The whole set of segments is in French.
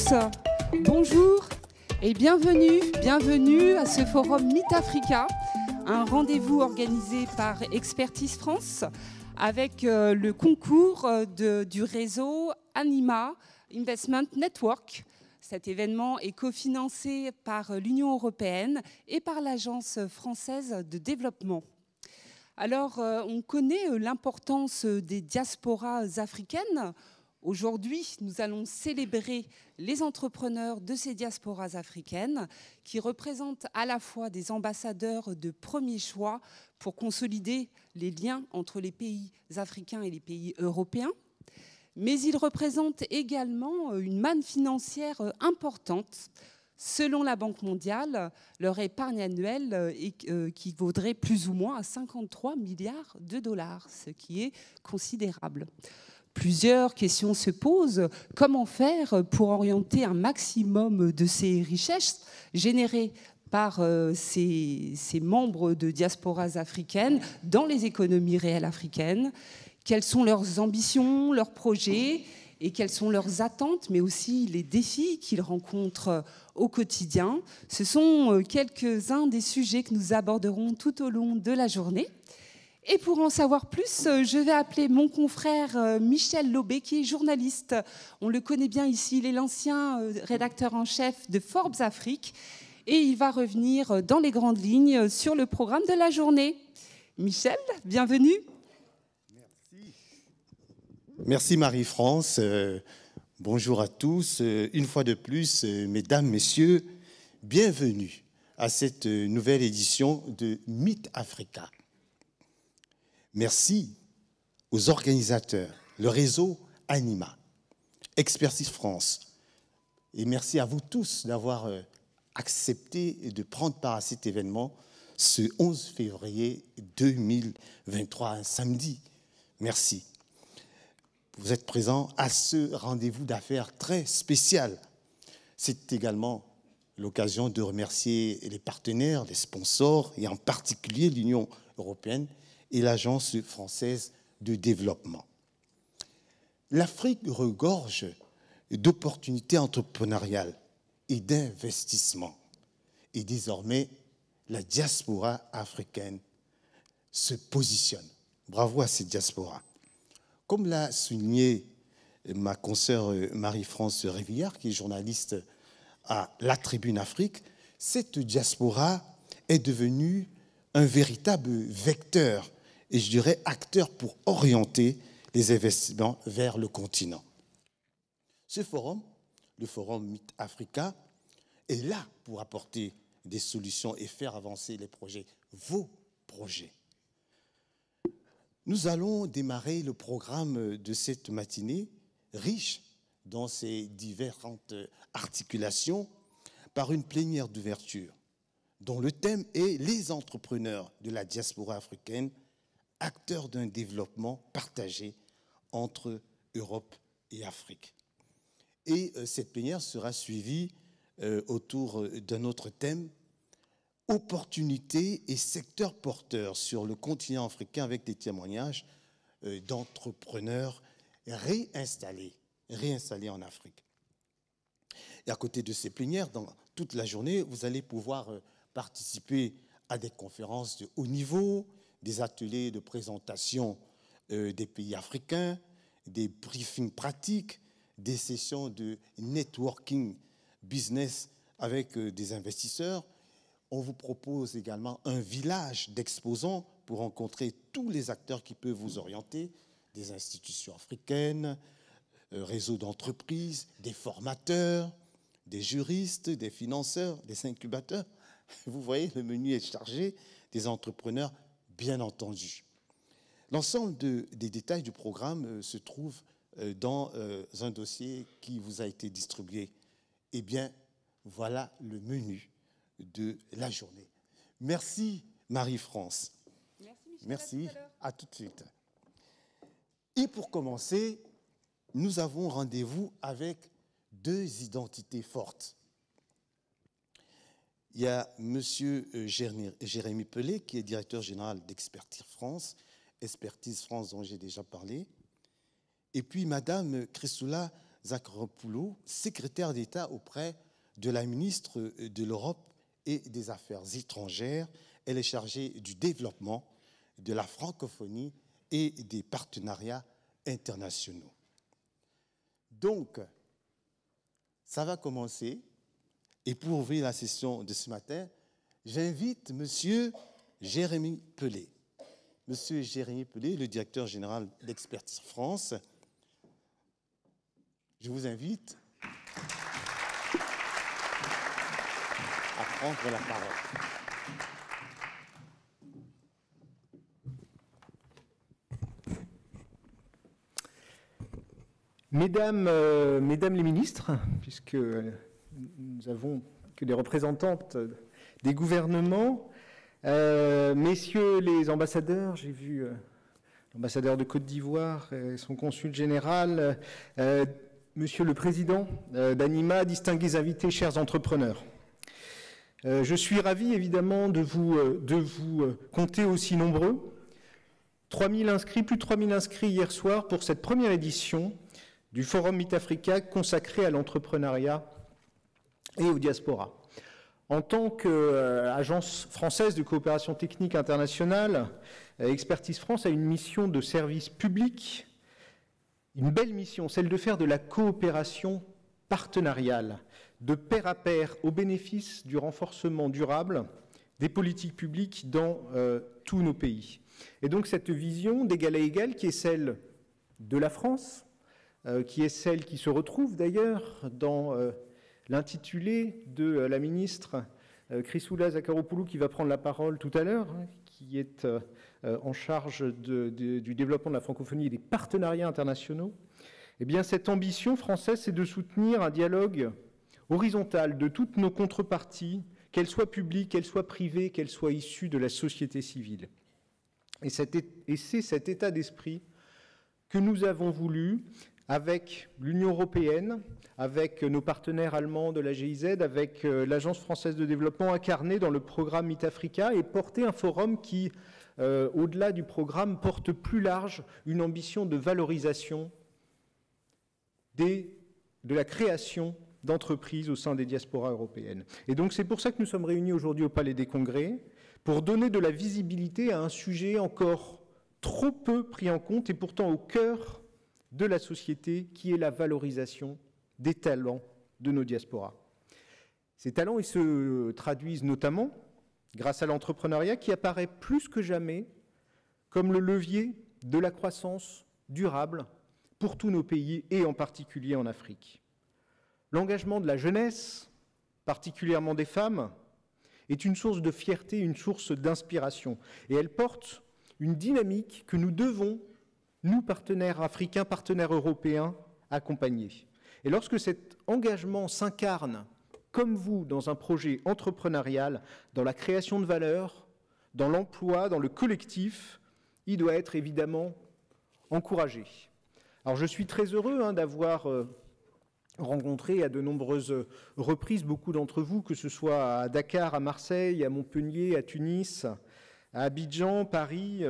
tous, bonjour et bienvenue à ce forum Meet Africa, un rendez-vous organisé par Expertise France avec le concours du réseau Anima Investment Network. Cet événement est cofinancé par l'Union européenne et par l'Agence française de développement. Alors, on connaît l'importance des diasporas africaines. Aujourd'hui, nous allons célébrer les entrepreneurs de ces diasporas africaines qui représentent à la fois des ambassadeurs de premier choix pour consolider les liens entre les pays africains et les pays européens. Mais ils représentent également une manne financière importante. Selon la Banque mondiale, leur épargne annuelle équivaudrait plus ou moins à 53 milliards de dollars, ce qui est considérable. Plusieurs questions se posent. Comment faire pour orienter un maximum de ces richesses générées par ces membres de diasporas africaines dans les économies réelles africaines? Quelles sont leurs ambitions, leurs projets et quelles sont leurs attentes, mais aussi les défis qu'ils rencontrent au quotidien? Ce sont quelques-uns des sujets que nous aborderons tout au long de la journée. Et pour en savoir plus, je vais appeler mon confrère Michel Lobé, qui est journaliste. On le connaît bien ici, il est l'ancien rédacteur en chef de Forbes Afrique. Et il va revenir dans les grandes lignes sur le programme de la journée. Michel, bienvenue. Merci Marie-France. Bonjour à tous. Une fois de plus, mesdames, messieurs, bienvenue à cette nouvelle édition de Meet Africa. Merci aux organisateurs, le réseau Anima, Expertise France. Et merci à vous tous d'avoir accepté de prendre part à cet événement ce 11 février 2023, un samedi. Merci. Vous êtes présents à ce rendez-vous d'affaires très spécial. C'est également l'occasion de remercier les partenaires, les sponsors, et en particulier l'Union européenne et l'Agence française de développement. L'Afrique regorge d'opportunités entrepreneuriales et d'investissement. Et désormais, la diaspora africaine se positionne. Bravo à cette diaspora. Comme l'a souligné ma consoeur Marie-France Révillard, qui est journaliste à La Tribune Afrique, cette diaspora est devenue un véritable vecteur et je dirais acteur pour orienter les investissements vers le continent. Ce forum, le forum Meet Africa, est là pour apporter des solutions et faire avancer les projets, vos projets. Nous allons démarrer le programme de cette matinée, riche dans ses différentes articulations, par une plénière d'ouverture, dont le thème est « Les entrepreneurs de la diaspora africaine, acteurs d'un développement partagé entre Europe et Afrique ». Et cette plénière sera suivie autour d'un autre thème, opportunités et secteurs porteurs sur le continent africain avec des témoignages d'entrepreneurs réinstallés en Afrique. Et à côté de ces plénières, dans toute la journée, vous allez pouvoir participer à des conférences de haut niveau, des ateliers de présentation des pays africains, des briefings pratiques, des sessions de networking business avec des investisseurs. On vous propose également un village d'exposants pour rencontrer tous les acteurs qui peuvent vous orienter, des institutions africaines, réseaux d'entreprises, des formateurs, des juristes, des financeurs, des incubateurs. Vous voyez, le menu est chargé, des entrepreneurs, bien entendu. L'ensemble des détails du programme se trouve dans un dossier qui vous a été distribué. Eh bien, voilà le menu de la journée. Merci Marie-France. Merci, à tout de suite. Et pour commencer, nous avons rendez-vous avec deux identités fortes. Il y a M. Jérémy Pelé, qui est directeur général d'Expertise France dont j'ai déjà parlé, et puis Mme Chrysoula Zakharopoulou, secrétaire d'État auprès de la ministre de l'Europe et des Affaires étrangères. Elle est chargée du développement, de la francophonie et des partenariats internationaux. Donc, ça va commencer. Et pour ouvrir la session de ce matin, j'invite M. Jérémy Pelé. M. Jérémy Pelé, le directeur général d'Expertise France. Je vous invite à prendre la parole. Mesdames les ministres, puisque nous avons que des représentantes des gouvernements, messieurs les ambassadeurs, j'ai vu l'ambassadeur de Côte d'Ivoire et son consul général, monsieur le président d'Anima, distingués invités, chers entrepreneurs. Je suis ravi évidemment de vous compter aussi nombreux. 3000 inscrits, plus de 3000 inscrits hier soir pour cette première édition du Forum MeetAfrica consacré à l'entrepreneuriat et aux diasporas. En tant qu'agence française de coopération technique internationale, Expertise France a une mission de service public, une belle mission, celle de faire de la coopération partenariale, de pair à pair, au bénéfice du renforcement durable des politiques publiques dans tous nos pays. Et donc cette vision d'égal à égal qui est celle de la France, qui est celle qui se retrouve d'ailleurs dans l'intitulé de la ministre Chrysoula Zakharopoulou qui va prendre la parole tout à l'heure, qui est en charge du développement de la francophonie et des partenariats internationaux. Eh bien, cette ambition française, c'est de soutenir un dialogue horizontal de toutes nos contreparties, qu'elles soient publiques, qu'elles soient privées, qu'elles soient issues de la société civile. Et c'est cet état d'esprit que nous avons voulu, avec l'Union européenne, avec nos partenaires allemands de la GIZ, avec l'Agence française de développement, incarner dans le programme MeetAfrica et porter un forum qui, au-delà du programme, porte plus large une ambition de valorisation de la création d'entreprises au sein des diasporas européennes. Et donc c'est pour ça que nous sommes réunis aujourd'hui au Palais des Congrès, pour donner de la visibilité à un sujet encore trop peu pris en compte et pourtant au cœur de la société, qui est la valorisation des talents de nos diasporas. Ces talents, ils se traduisent notamment grâce à l'entrepreneuriat qui apparaît plus que jamais comme le levier de la croissance durable pour tous nos pays et en particulier en Afrique. L'engagement de la jeunesse, particulièrement des femmes, est une source de fierté, une source d'inspiration. Et elle porte une dynamique que nous devons, nous, partenaires africains, partenaires européens, accompagner. Et lorsque cet engagement s'incarne, comme vous, dans un projet entrepreneurial, dans la création de valeur, dans l'emploi, dans le collectif, il doit être évidemment encouragé. Alors je suis très heureux d'avoir rencontré à de nombreuses reprises beaucoup d'entre vous, que ce soit à Dakar, à Marseille, à Montpellier, à Tunis, à Abidjan, Paris.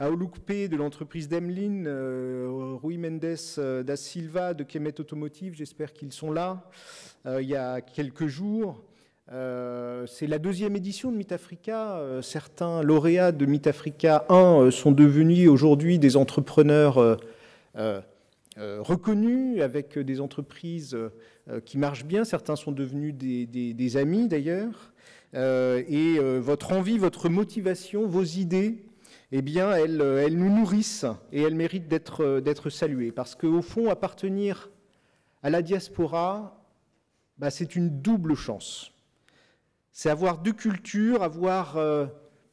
À Olukpe de l'entreprise d'Emeline, Rui Mendes da Silva de Kemet Automotive, j'espère qu'ils sont là, il y a quelques jours. C'est la deuxième édition de MeetAfrica. Certains lauréats de MeetAfrica 1 sont devenus aujourd'hui des entrepreneurs reconnus, avec des entreprises qui marchent bien. Certains sont devenus des amis d'ailleurs. Et votre envie, votre motivation, vos idées, eh bien, elles nous nourrissent et elles méritent d'être saluées. Parce qu'au fond, appartenir à la diaspora, c'est une double chance. C'est avoir deux cultures, avoir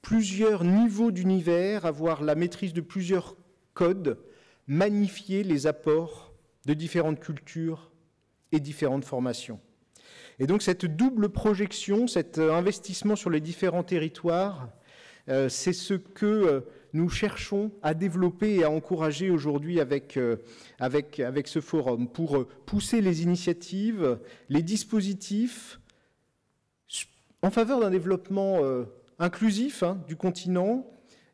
plusieurs niveaux d'univers, avoir la maîtrise de plusieurs codes, magnifier les apports de différentes cultures et différentes formations. Et donc cette double projection, cet investissement sur les différents territoires, c'est ce que nous cherchons à développer et à encourager aujourd'hui avec ce forum, pour pousser les initiatives, les dispositifs en faveur d'un développement inclusif du continent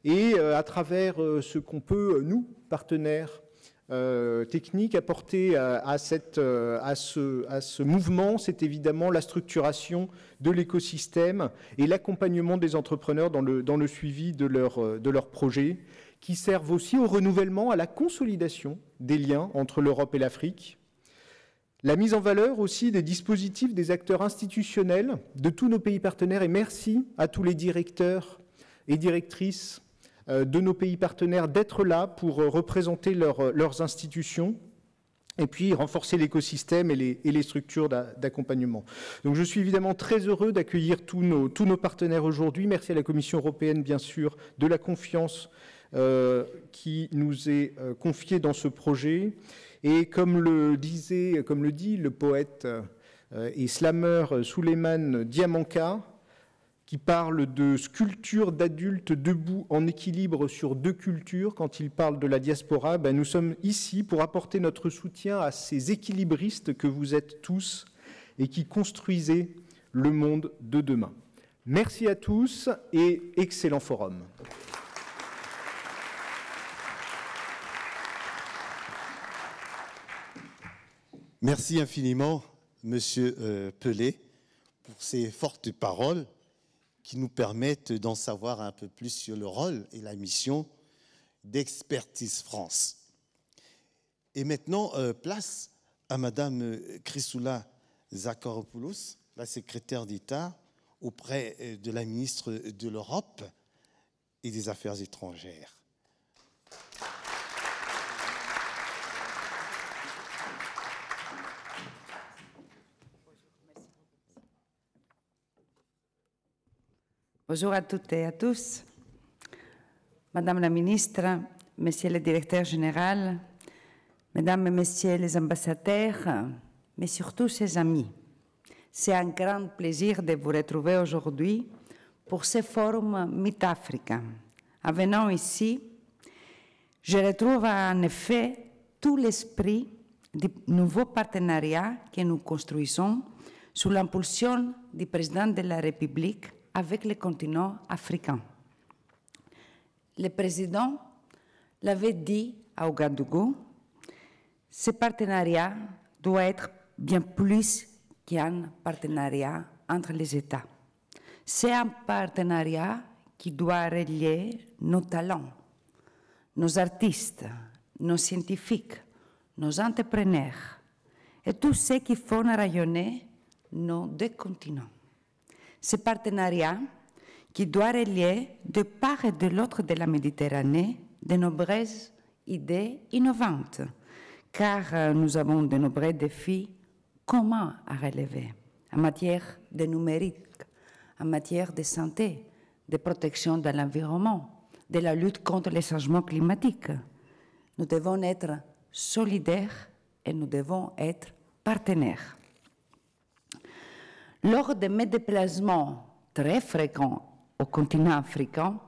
et à travers ce qu'on peut, nous, partenaires techniques, apporter à ce mouvement, c'est évidemment la structuration de l'écosystème et l'accompagnement des entrepreneurs dans le suivi de leurs projets, qui servent aussi au renouvellement, à la consolidation des liens entre l'Europe et l'Afrique. La mise en valeur aussi des dispositifs des acteurs institutionnels de tous nos pays partenaires, et merci à tous les directeurs et directrices de nos pays partenaires d'être là pour représenter leurs institutions et puis renforcer l'écosystème et les structures d'accompagnement. Donc je suis évidemment très heureux d'accueillir tous nos partenaires aujourd'hui. Merci à la Commission européenne, bien sûr, de la confiance qui nous est confiée dans ce projet. Et comme le dit le poète et slameur Souleymane Diamanka, qui parle de sculpture d'adultes debout en équilibre sur deux cultures, quand il parle de la diaspora, nous sommes ici pour apporter notre soutien à ces équilibristes que vous êtes tous et qui construisez le monde de demain. Merci à tous et excellent forum. Merci infiniment, Monsieur Pelé, pour ces fortes paroles qui nous permettent d'en savoir un peu plus sur le rôle et la mission d'Expertise France. Et maintenant, place à Madame Chrysoula Zacharopoulos, la secrétaire d'État auprès de la ministre de l'Europe et des Affaires étrangères. Bonjour à toutes et à tous. Madame la ministre, Monsieur le directeur général, Mesdames et Messieurs les ambassadeurs, mais surtout ses amis. C'est un grand plaisir de vous retrouver aujourd'hui pour ce forum Meet-Africa. En venant ici, je retrouve en effet tout l'esprit du nouveau partenariat que nous construisons sous l'impulsion du président de la République avec le continent africain. Le président l'avait dit à Ouagadougou, ce partenariat doit être bien plus qu'un partenariat entre les États. C'est un partenariat qui doit relier nos talents, nos artistes, nos scientifiques, nos entrepreneurs et tous ceux qui font rayonner nos deux continents. Ce partenariat qui doit relier de part et de l'autre de la Méditerranée de nombreuses idées innovantes, car nous avons de nombreux défis communs à relever en matière de numérique, en matière de santé, de protection de l'environnement, de la lutte contre les changements climatiques. Nous devons être solidaires et nous devons être partenaires. Lors de mes déplacements très fréquents au continent africain,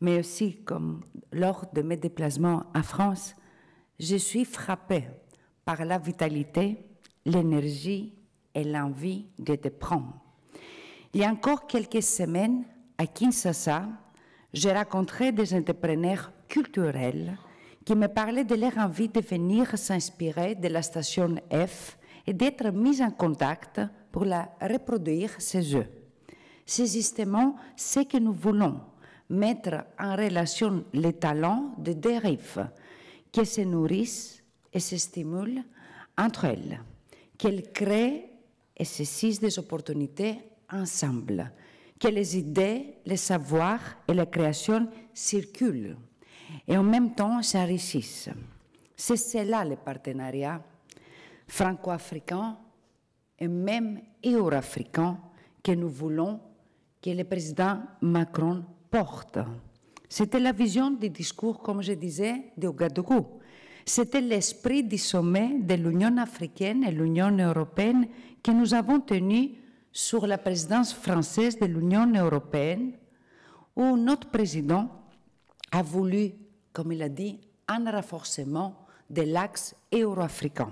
mais aussi comme lors de mes déplacements en France, je suis frappée par la vitalité, l'énergie et l'envie de te prendre. Il y a encore quelques semaines, à Kinshasa, j'ai rencontré des entrepreneurs culturels qui me parlaient de leur envie de venir s'inspirer de la station F et d'être mis en contact pour la reproduire chez eux. C'est justement ce que nous voulons, mettre en relation les talents de deux rives qui se nourrissent et se stimulent entre elles, qu'elles créent et se saisissent des opportunités ensemble, que les idées, les savoirs et la création circulent et en même temps s'enrichissent. C'est cela le partenariat franco-africain et même euro-africain que nous voulons que le président Macron porte. C'était la vision du discours, comme je disais, de Ouagadougou. C'était l'esprit du sommet de l'Union africaine et l'Union européenne que nous avons tenu sur la présidence française de l'Union européenne, où notre président a voulu, comme il a dit, un renforcement de l'axe euro-africain.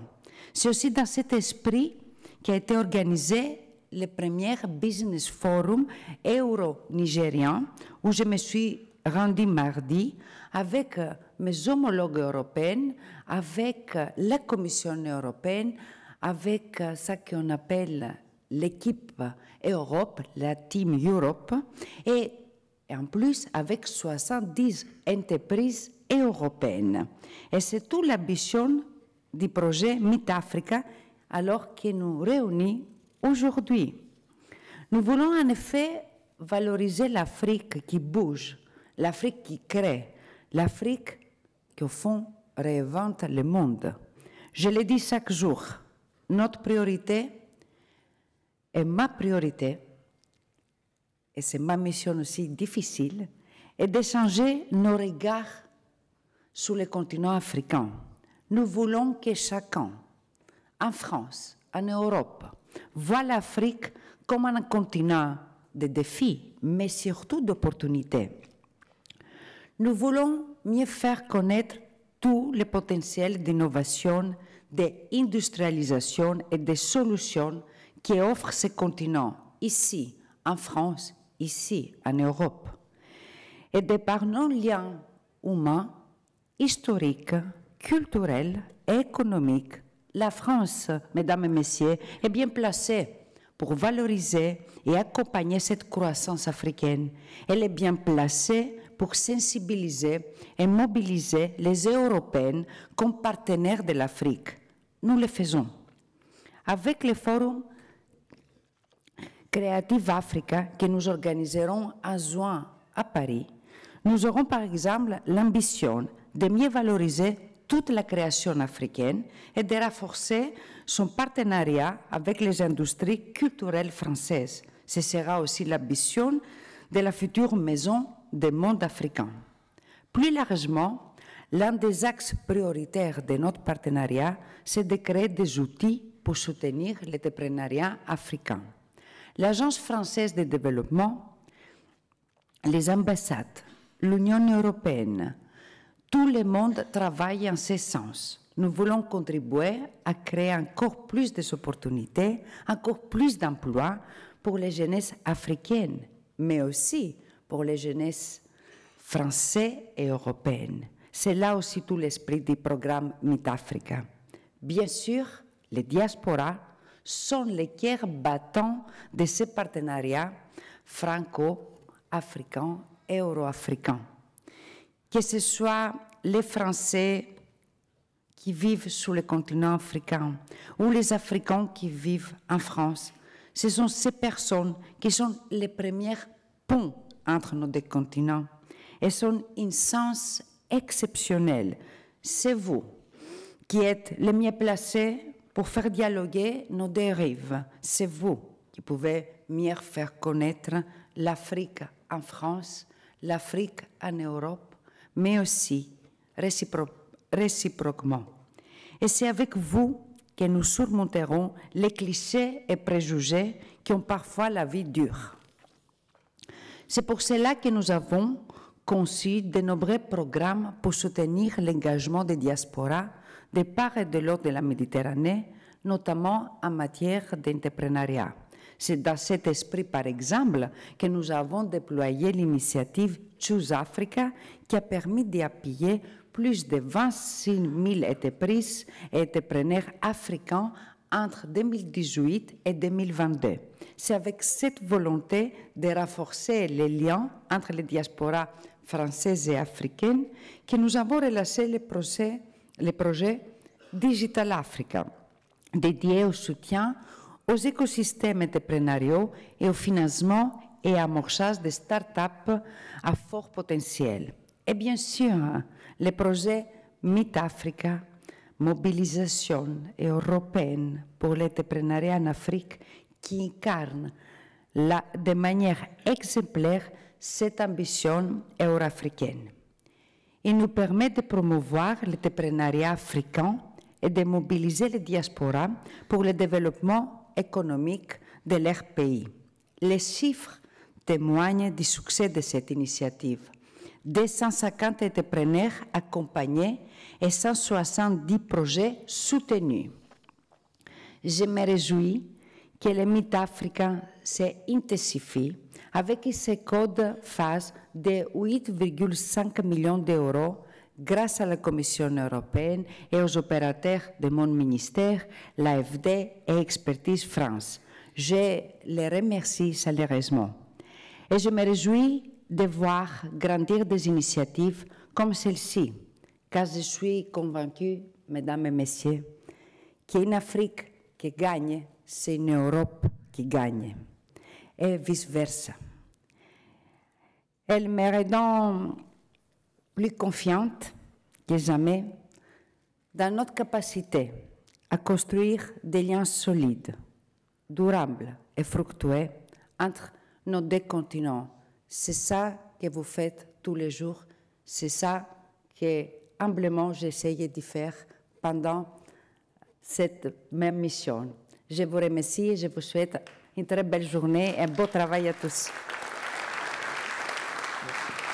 C'est aussi dans cet esprit qu'a été organisée le premier business forum euro-nigérien où je me suis rendue mardi avec mes homologues européens, avec la Commission européenne, avec ce qu'on appelle l'équipe Europe, la Team Europe, et en plus avec 70 entreprises européennes. Et c'est toute l'ambition du projet Meet Africa alors que nous réunit aujourd'hui. Nous voulons en effet valoriser l'Afrique qui bouge, l'Afrique qui crée, l'Afrique qui au fond réinvente le monde. Je le dis chaque jour, notre priorité et ma priorité, et c'est ma mission aussi difficile, est de changer nos regards sur le continent africain. Nous voulons que chacun, en France, en Europe, voit l'Afrique comme un continent de défis, mais surtout d'opportunités. Nous voulons mieux faire connaître tout le potentiel d'innovation, d'industrialisation et de solutions qui offre ce continent, ici, en France, ici, en Europe. Et de par nos liens humains, historiques, culturels et économiques, la France, mesdames et messieurs, est bien placée pour valoriser et accompagner cette croissance africaine. Elle est bien placée pour sensibiliser et mobiliser les Européens comme partenaires de l'Afrique. Nous le faisons. Avec le forum Creative Africa que nous organiserons en juin à Paris, nous aurons par exemple l'ambition de mieux valoriser toute la création africaine et de renforcer son partenariat avec les industries culturelles françaises. Ce sera aussi l'ambition de la future maison du monde africain. Plus largement, l'un des axes prioritaires de notre partenariat, c'est de créer des outils pour soutenir l'entrepreneuriat africain. L'Agence française de développement, les ambassades, l'Union européenne, tout le monde travaille en ce sens. Nous voulons contribuer à créer encore plus d'opportunités, encore plus d'emplois pour les jeunesses africaines, mais aussi pour les jeunesses françaises et européennes. C'est là aussi tout l'esprit du programme Meet Africa. Bien sûr, les diasporas sont les cœurs battants de ce partenariat franco-africain et euro-africain. Que ce soit les Français qui vivent sur le continent africain ou les Africains qui vivent en France, ce sont ces personnes qui sont les premiers ponts entre nos deux continents et sont un sens exceptionnel. C'est vous qui êtes les mieux placés pour faire dialoguer nos deux rives. C'est vous qui pouvez mieux faire connaître l'Afrique en France, l'Afrique en Europe, mais aussi réciproquement. Et c'est avec vous que nous surmonterons les clichés et préjugés qui ont parfois la vie dure. C'est pour cela que nous avons conçu de nombreux programmes pour soutenir l'engagement des diasporas de part et de l'autre de la Méditerranée, notamment en matière d'entrepreneuriat. C'est dans cet esprit, par exemple, que nous avons déployé l'initiative Choose Africa, qui a permis d'appuyer plus de 26 000 entreprises et entrepreneurs africains entre 2018 et 2022. C'est avec cette volonté de renforcer les liens entre les diasporas françaises et africaines que nous avons relancé le projet Digital Africa, dédié au soutien aux écosystèmes entrepreneuriaux et au financement et amorçage des start-up à fort potentiel. Et bien sûr, le projet Meet Africa, mobilisation européenne pour l'entrepreneuriat en Afrique, qui incarne de manière exemplaire cette ambition euro-africaine. Il nous permet de promouvoir l'entrepreneuriat africain et de mobiliser les diasporas pour le développement économique de leur pays. Les chiffres témoignent du succès de cette initiative. 250 entrepreneurs accompagnés et 170 projets soutenus. Je me réjouis que le Meet Africa s'intensifie avec ses codes phase de 8,5 millions d'euros grâce à la Commission européenne et aux opérateurs de mon ministère, l'AFD et Expertise France. Je les remercie chaleureusement. Et je me réjouis de voir grandir des initiatives comme celle-ci, car je suis convaincue, mesdames et messieurs, qu'une Afrique qui gagne, c'est une Europe qui gagne, et vice-versa. Elle me rend plus confiante que jamais dans notre capacité à construire des liens solides, durables et fructueux entre nos deux continents. C'est ça que vous faites tous les jours, c'est ça que, humblement, j'essayais de faire pendant cette même mission. Je vous remercie et je vous souhaite une très belle journée et un beau travail à tous. Merci.